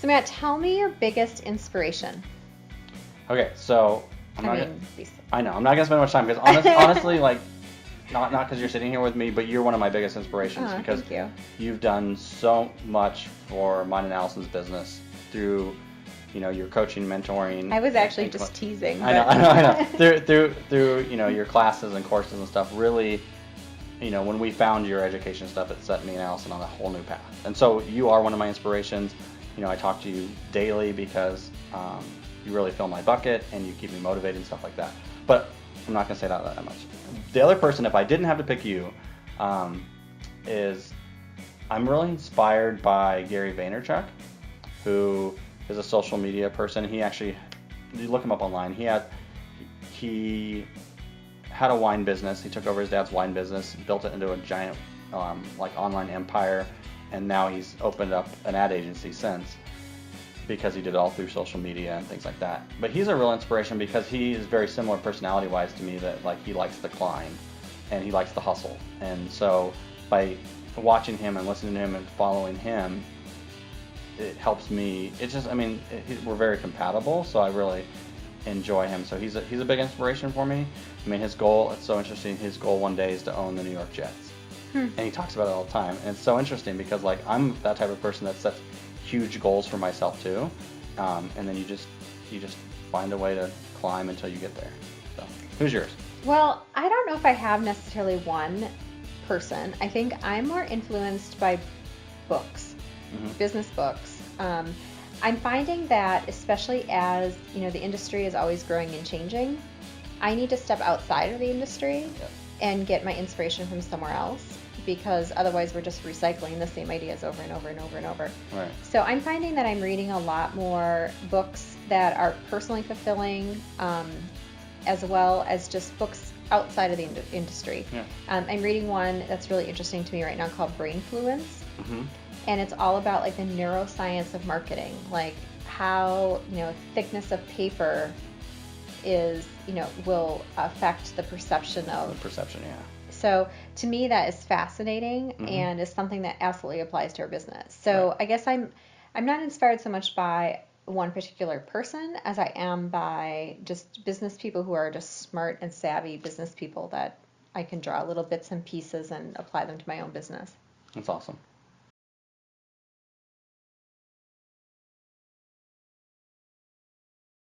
So Matt, tell me your biggest inspiration. Okay, so I know, I'm not gonna spend much time because honestly, like, not because you're sitting here with me, but you're one of my biggest inspirations because thank you. you've done so much for mine and Allison's business through, your coaching, mentoring. I was actually just teasing. I know. through your classes and courses and stuff. Really, when we found your education stuff, it set me and Allison on a whole new path. And so you are one of my inspirations. I talk to you daily because you really fill my bucket and you keep me motivated and stuff like that. But I'm not gonna say that much. The other person, if I didn't have to pick you, is I'm really inspired by Gary Vaynerchuk, who is a social media person. He actually, you look him up online. He had a wine business. He took over his dad's wine business, built it into a giant online empire, and now he's opened up an ad agency since, because he did it all through social media and things like that. But he's a real inspiration because he is very similar personality-wise to me, that he likes the climb and he likes the hustle. And so by watching him and listening to him and following him, it helps me. It's just, we're very compatible, so I really enjoy him. So he's a big inspiration for me. His goal, it's so interesting, his goal one day is to own the New York Jets. And he talks about it all the time. And it's so interesting because I'm that type of person that sets huge goals for myself too. And then you just find a way to climb until you get there. So who's yours? Well, I don't know if I have necessarily one person. I think I'm more influenced by books, business books. I'm finding that, especially as the industry is always growing and changing, I need to step outside of the industry and get my inspiration from somewhere else, because otherwise we're just recycling the same ideas over and over and over and over. Right. So I'm finding that I'm reading a lot more books that are personally fulfilling, as well as just books outside of the industry. Yeah. I'm reading one that's really interesting to me right now called Brainfluence. And it's all about the neuroscience of marketing, how thickness of paper will affect the perception of. The perception, yeah. So to me, that is fascinating and is something that absolutely applies to our business. So I guess I'm not inspired so much by one particular person as I am by just business people who are just smart and savvy business people that I can draw little bits and pieces and apply them to my own business. That's awesome.